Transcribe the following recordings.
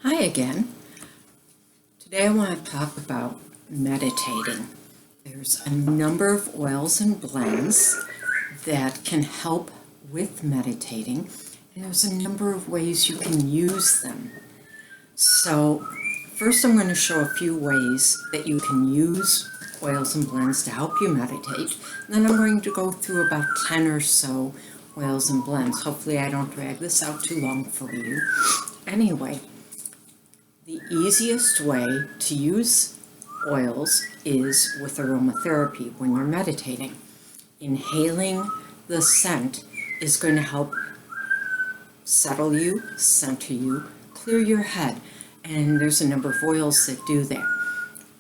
Hi again. Today I want to talk about meditating. There's a number of oils and blends that can help with meditating, and there's a number of ways you can use them. So first I'm going to show a few ways that you can use oils and blends to help you meditate. And then I'm going to go through about 10 or so oils and blends. Hopefully I don't drag this out too long for you. Anyway, the easiest way to use oils is with aromatherapy when you're meditating. Inhaling the scent is going to help settle you, center you, clear your head. And there's a number of oils that do that.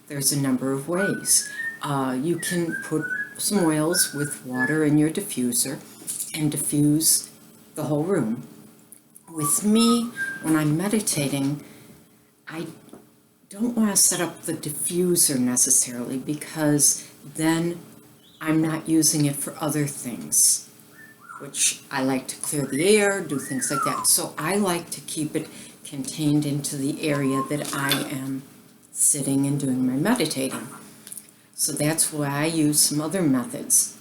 There's a number of ways. You can put some oils with water in your diffuser and diffuse the whole room. With me, when I'm meditating, I don't want to set up the diffuser necessarily because then I'm not using it for other things, which I like to clear the air, do things like that. So I like to keep it contained into the area that I am sitting and doing my meditating. So that's why I use some other methods.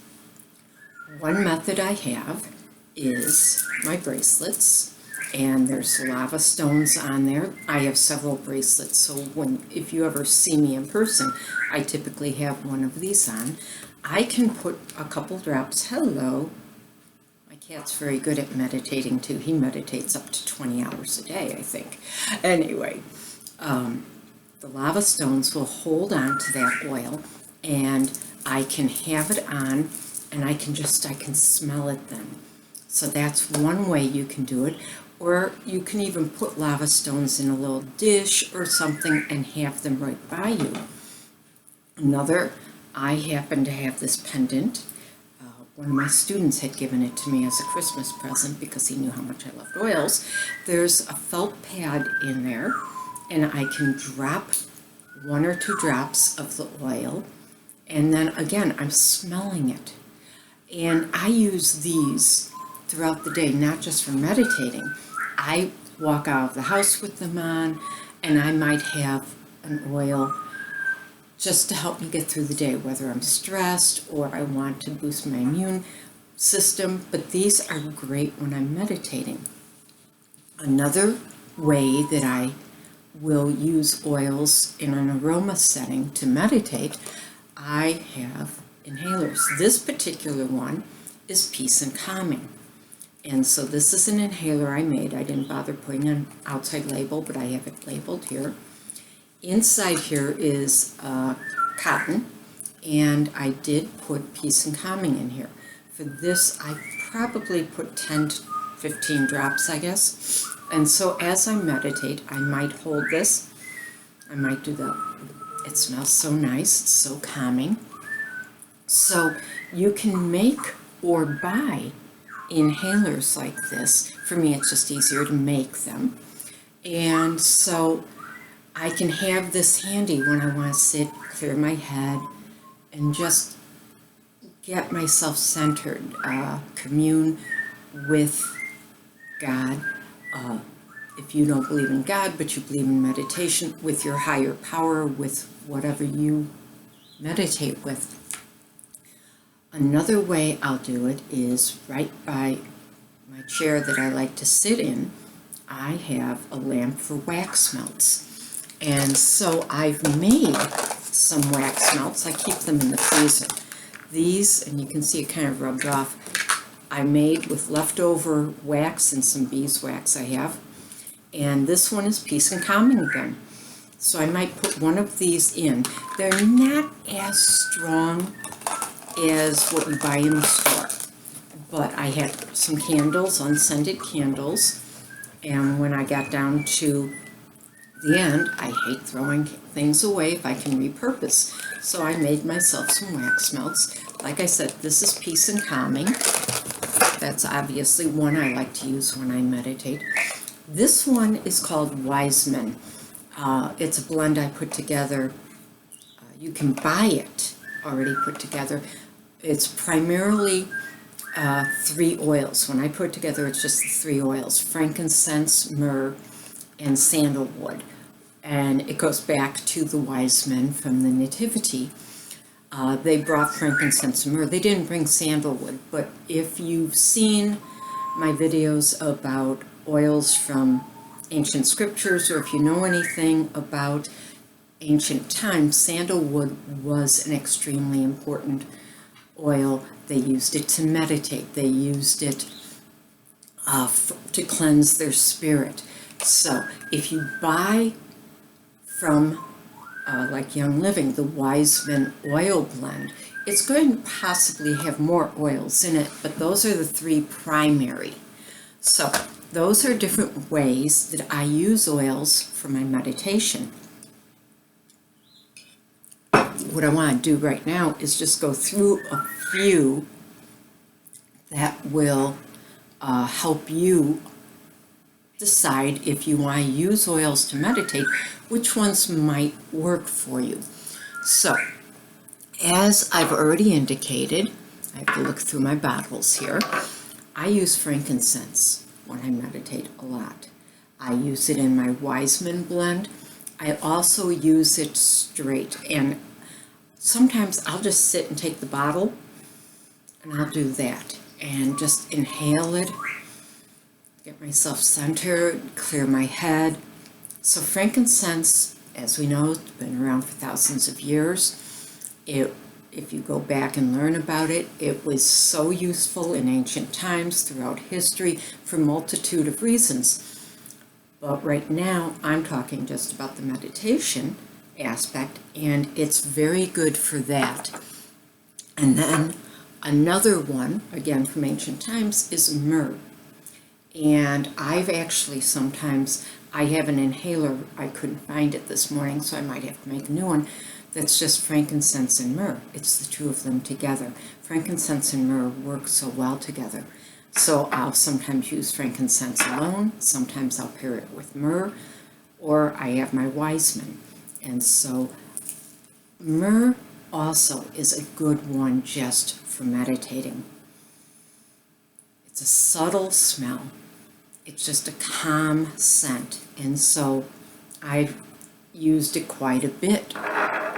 One method I have is my bracelets. And there's lava stones on there. I have several bracelets, so if you ever see me in person, I typically have one of these on. I can put a couple drops. Hello. My cat's very good at meditating too. He meditates up to 20 hours a day, I think. Anyway, the lava stones will hold on to that oil, and I can have it on, and I can smell it then. So that's one way you can do it. Or you can even put lava stones in a little dish or something and have them right by you. Another, I happen to have this pendant. One of my students had given it to me as a Christmas present because he knew how much I loved oils. There's a felt pad in there, and I can drop 1 or 2 drops of the oil, and then again, I'm smelling it. And I use these throughout the day, not just for meditating. I walk out of the house with them on, and I might have an oil just to help me get through the day, whether I'm stressed or I want to boost my immune system, but these are great when I'm meditating. Another way that I will use oils in an aroma setting to meditate, I have inhalers. This particular one is Peace and Calming. And so this is an inhaler I made. I didn't bother putting an outside label, but I have it labeled here. Inside here is cotton, and I did put Peace and Calming in here. For this, I probably put 10 to 15 drops, I guess. And so as I meditate, I might hold this. I might do that. It smells so nice. It's so calming. So you can make or buy inhalers like this. For me, it's just easier to make them. And so I can have this handy when I want to sit, clear my head, and just get myself centered, commune with God. If you don't believe in God, but you believe in meditation, with your higher power, with whatever you meditate with. Another way I'll do it is right by my chair that I like to sit in, I have a lamp for wax melts. And so I've made some wax melts. I keep them in the freezer. These, and you can see it kind of rubbed off, I made with leftover wax and some beeswax I have. And this one is Peace and Calming again. So I might put one of these in. They're not as strong as what you buy in the store. But I had some candles, unscented candles, and when I got down to the end, I hate throwing things away if I can repurpose. So I made myself some wax melts. Like I said, this is Peace and Calming. That's obviously one I like to use when I meditate. This one is called Wiseman. It's a blend I put together. You can buy it already put together. It's primarily 3 oils. When I put it together, it's just the 3 oils: frankincense, myrrh, and sandalwood. And it goes back to the wise men from the Nativity. They brought frankincense and myrrh. They didn't bring sandalwood, but if you've seen my videos about oils from ancient scriptures, or if you know anything about ancient times, sandalwood was an extremely important oil. They used it to meditate. They used it to cleanse their spirit. So if you buy from like Young Living, the Wise Men oil blend, it's going to possibly have more oils in it, but those are the three primary. So those are different ways that I use oils for my meditation. What I want to do right now is just go through a few that will help you decide if you want to use oils to meditate, which ones might work for you. So, as I've already indicated, I have to look through my bottles here. I use frankincense when I meditate a lot. I use it in my Wiseman blend. I also use it straight, and sometimes I'll just sit and take the bottle, and I'll do that, and just inhale it, get myself centered, clear my head. So frankincense, as we know, has been around for thousands of years. If you go back and learn about it, it was so useful in ancient times, throughout history, for a multitude of reasons. But right now, I'm talking just about the meditation aspect, and it's very good for that. And then another one, again from ancient times, is myrrh. And I've actually sometimes, I have an inhaler, I couldn't find it this morning, so I might have to make a new one, that's just frankincense and myrrh. It's the two of them together. Frankincense and myrrh work so well together. So I'll sometimes use frankincense alone, sometimes I'll pair it with myrrh, or I have my Wiseman. And so myrrh also is a good one just for meditating. It's a subtle smell. It's just a calm scent, and so I've used it quite a bit.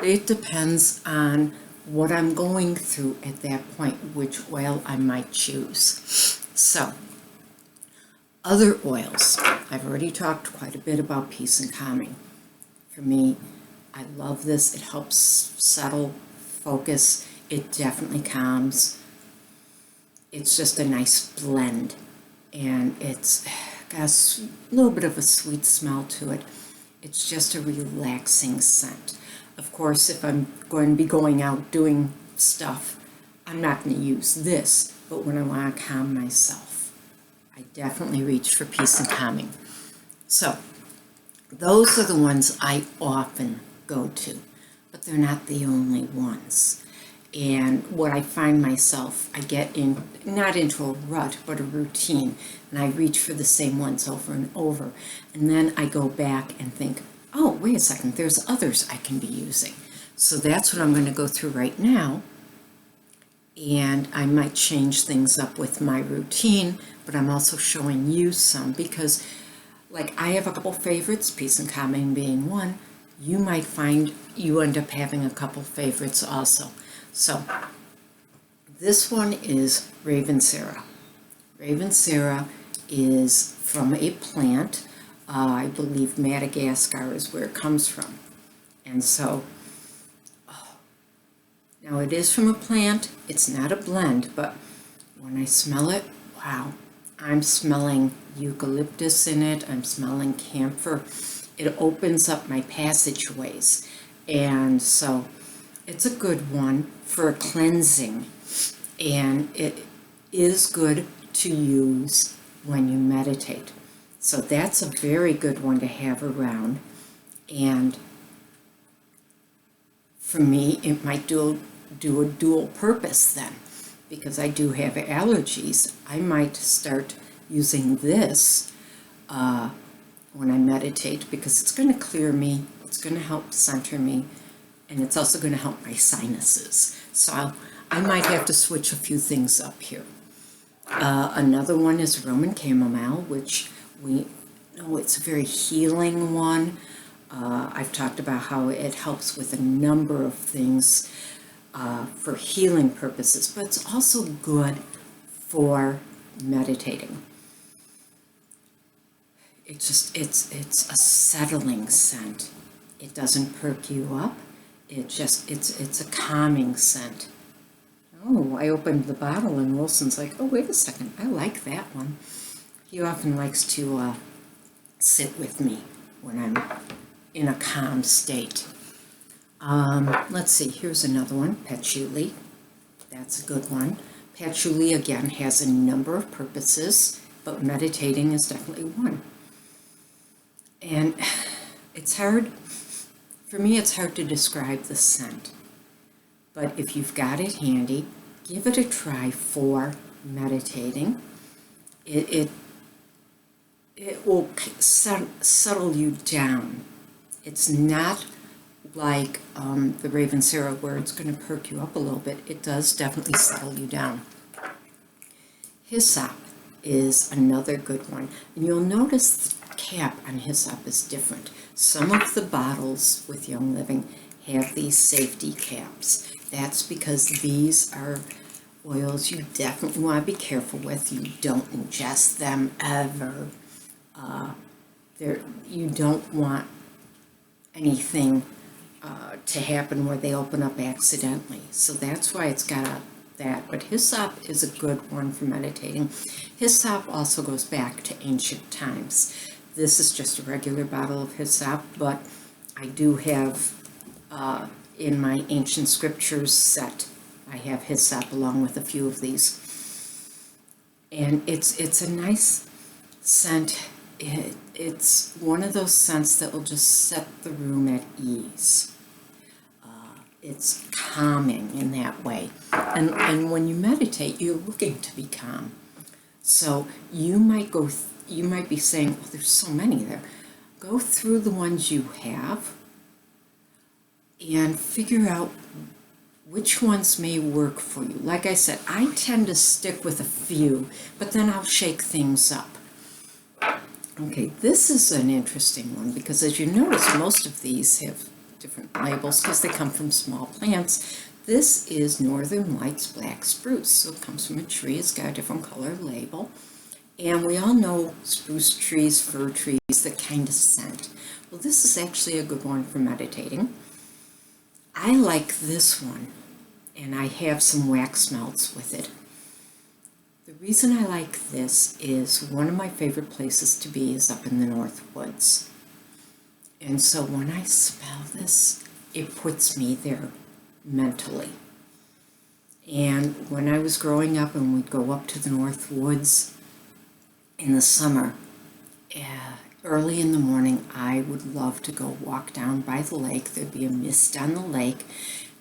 It depends on what I'm going through at that point, which oil I might choose. So, other oils. I've already talked quite a bit about peace and calming. For me, I love this. It helps settle, focus. It definitely calms. It's just a nice blend, and it's got a little bit of a sweet smell to it. It's just a relaxing scent. Of course, if I'm going to be going out doing stuff, I'm not going to use this, but when I want to calm myself, I definitely reach for peace and calming. So, those are the ones I often go to, but they're not the only ones. And what I find myself, I get in, not into a rut, but a routine, and I reach for the same ones over and over. And then I go back and think, oh, wait a second, there's others I can be using. So that's what I'm going to go through right now. And I might change things up with my routine, but I'm also showing you some because, like, I have a couple favorites, peace and calming being one. You might find you end up having a couple favorites also. So, this one is Ravensara. Ravensara is from a plant. I believe Madagascar is where it comes from. And so, now it is from a plant. It's not a blend, but when I smell it, wow, I'm smelling eucalyptus in it. I'm smelling camphor. It opens up my passageways. And so, it's a good one for cleansing, and it is good to use when you meditate. So that's a very good one to have around, and for me it might do a dual purpose then, because I do have allergies. I might start using this when I meditate, because it's going to clear me, it's going to help center me, and it's also going to help my sinuses. So I might have to switch a few things up here. Another one is Roman chamomile, which we know, it's a very healing one. I've talked about how it helps with a number of things for healing purposes, but it's also good for meditating. It's a settling scent. It doesn't perk you up. It's a calming scent. Oh, I opened the bottle and Wilson's like, oh, wait a second, I like that one. He often likes to sit with me when I'm in a calm state. Let's see, here's another one, patchouli. That's a good one. Patchouli, again, has a number of purposes, but meditating is definitely one. And it's hard, for me, it's hard to describe the scent. But if you've got it handy, give it a try for meditating. It will settle you down. It's not like the Raven Syrup where it's going to perk you up a little bit. It does definitely settle you down. Hyssop is another good one. And you'll notice the cap on hyssop is different. Some of the bottles with Young Living have these safety caps. That's because these are oils you definitely want to be careful with. You don't ingest them ever. You don't want anything to happen where they open up accidentally. So that's why it's got that. But hyssop is a good one for meditating. Hyssop also goes back to ancient times. This is just a regular bottle of hyssop, but I do have in my ancient scriptures set, I have hyssop along with a few of these. And it's a nice scent. It's one of those scents that will just set the room at ease. It's calming in that way. And when you meditate, you're looking to be calm. So you might be saying, oh, there's so many there. Go through the ones you have and figure out which ones may work for you. Like I said, I tend to stick with a few, but then I'll shake things up. Okay, this is an interesting one because as you notice, most of these have different labels because they come from small plants. This is Northern Lights Black Spruce, so it comes from a tree. It's got a different color label. And we all know spruce trees, fir trees, that kind of scent. Well, this is actually a good one for meditating. I like this one, and I have some wax melts with it. The reason I like this is one of my favorite places to be is up in the North Woods. And so when I smell this, it puts me there mentally. And when I was growing up and we'd go up to the North Woods in the summer, early in the morning, I would love to go walk down by the lake. There'd be a mist on the lake,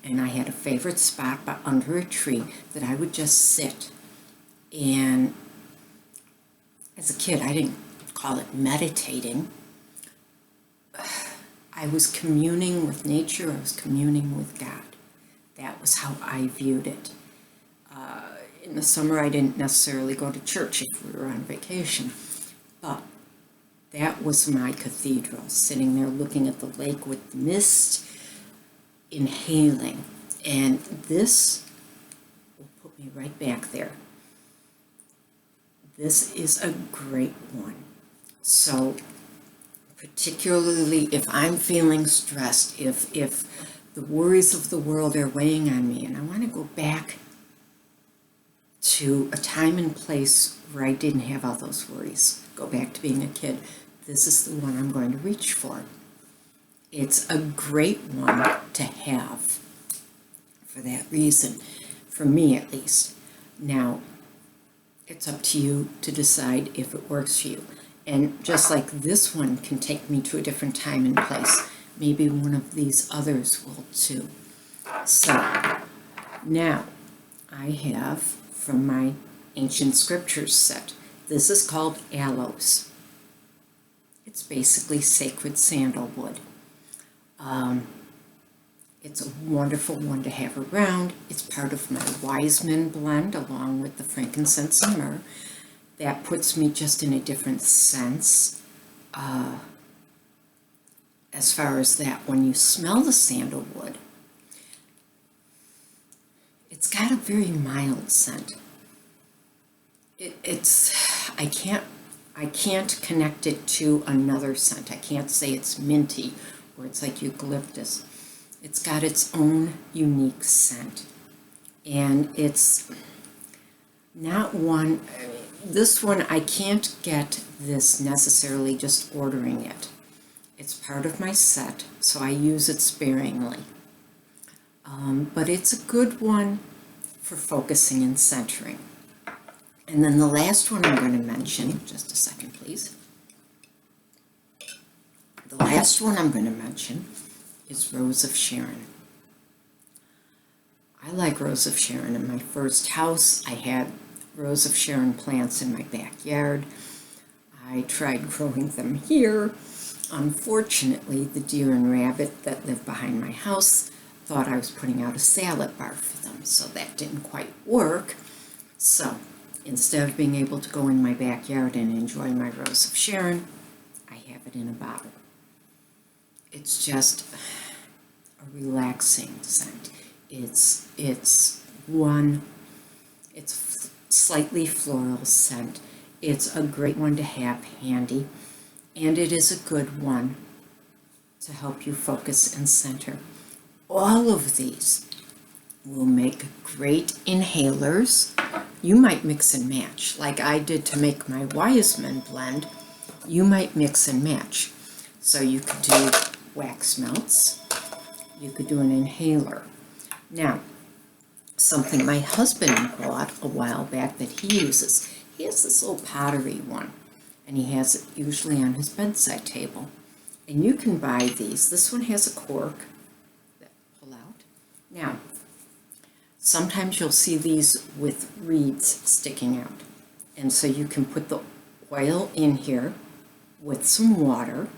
and I had a favorite spot under a tree that I would just sit. And as a kid, I didn't call it meditating. I was communing with nature. I was communing with God. That was how I viewed it. In the summer, I didn't necessarily go to church if we were on vacation, but that was my cathedral, sitting there looking at the lake with the mist, inhaling. And this will put me right back there. This is a great one. So particularly if I'm feeling stressed, if the worries of the world are weighing on me and I want to go back to a time and place where I didn't have all those worries, go back to being a kid, this is the one I'm going to reach for. It's a great one to have for that reason, for me at least. Now, it's up to you to decide if it works for you. And just like this one can take me to a different time and place, maybe one of these others will too. So, now I have from my ancient scriptures set. This is called aloes. It's basically sacred sandalwood. It's a wonderful one to have around. It's part of my Wiseman blend along with the frankincense and myrrh. That puts me just in a different sense as far as that, when you smell the sandalwood, it's got a very mild scent. I can't connect it to another scent. I can't say it's minty or it's like eucalyptus. It's got its own unique scent. And it's not one, this one, I can't get this necessarily just ordering it. It's part of my set, so I use it sparingly. But it's a good one for focusing and centering. And then the last one I'm going to mention, just a second please. The last one I'm going to mention is Rose of Sharon. I like Rose of Sharon. In my first house, I had Rose of Sharon plants in my backyard. I tried growing them here. Unfortunately, the deer and rabbit that live behind my house thought I was putting out a salad bar for them, so that didn't quite work. So instead of being able to go in my backyard and enjoy my Rose of Sharon, I have it in a bottle. It's just a relaxing scent. It's slightly floral scent. It's a great one to have handy, and it is a good one to help you focus and center. All of these will make great inhalers. You might mix and match, like I did to make my Wiseman blend. You might mix and match. So you could do wax melts, you could do an inhaler. Now, something my husband bought a while back that he uses, he has this little pottery one, and he has it usually on his bedside table. And you can buy these. This one has a cork that pull out. Now, sometimes you'll see these with reeds sticking out. And so you can put the oil in here with some water,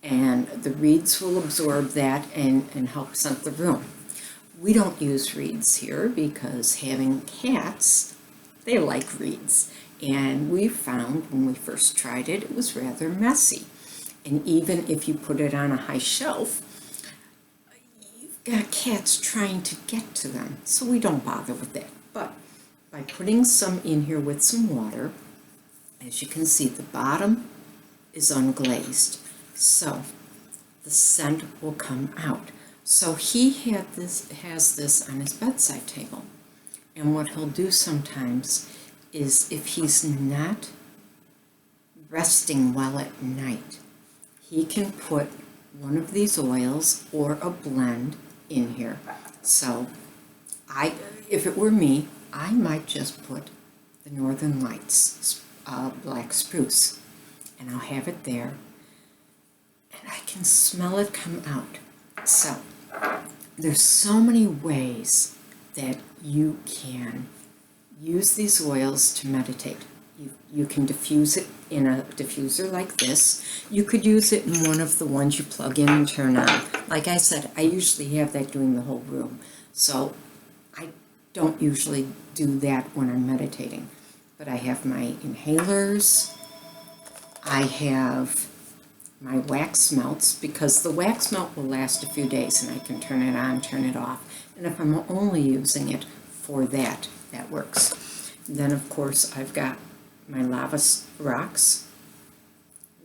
and the reeds will absorb that and help scent the room. We don't use reeds here because having cats, they like reeds. And we found when we first tried it, it was rather messy. And even if you put it on a high shelf, you've got cats trying to get to them. So we don't bother with that. But by putting some in here with some water, as you can see, the bottom is unglazed. So the scent will come out. So he has this on his bedside table. And what he'll do sometimes is, if he's not resting well at night, he can put one of these oils or a blend in here. So if it were me, I might just put the Northern Lights black spruce, and I'll have it there, and I can smell it come out. So there's so many ways that you can use these oils to meditate. You can diffuse it in a diffuser like this. You could use it in one of the ones you plug in and turn on. Like I said, I usually have that doing the whole room. So I don't usually do that when I'm meditating. But I have my inhalers. I have my wax melts, because the wax melt will last a few days and I can turn it on, turn it off. And if I'm only using it for that, that works. Then of course I've got my lava rocks,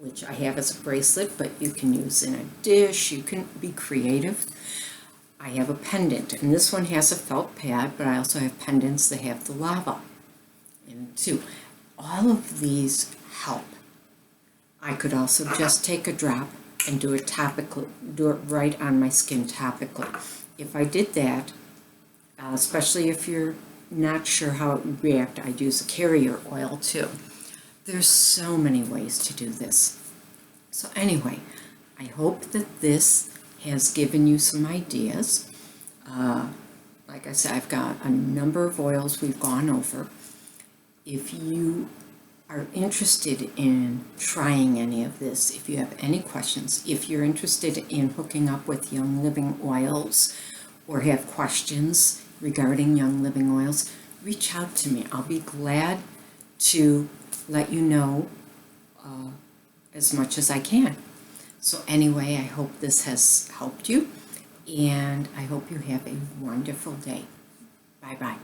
which I have as a bracelet, but you can use in a dish. You can be creative. I have a pendant, and this one has a felt pad, but I also have pendants that have the lava in it too. All of these help. I could also just take a drop and do it topical, do it right on my skin topically. If I did that, especially if you're not sure how it would react, I'd use a carrier oil too. There's so many ways to do this. So anyway, I hope that this has given you some ideas. Like I said, I've got a number of oils we've gone over. If you are interested in trying any of this, if you have any questions, if you're interested in hooking up with Young Living Oils or have questions regarding Young Living Oils, reach out to me. I'll be glad to let you know as much as I can. So anyway, I hope this has helped you, and I hope you have a wonderful day. Bye-bye.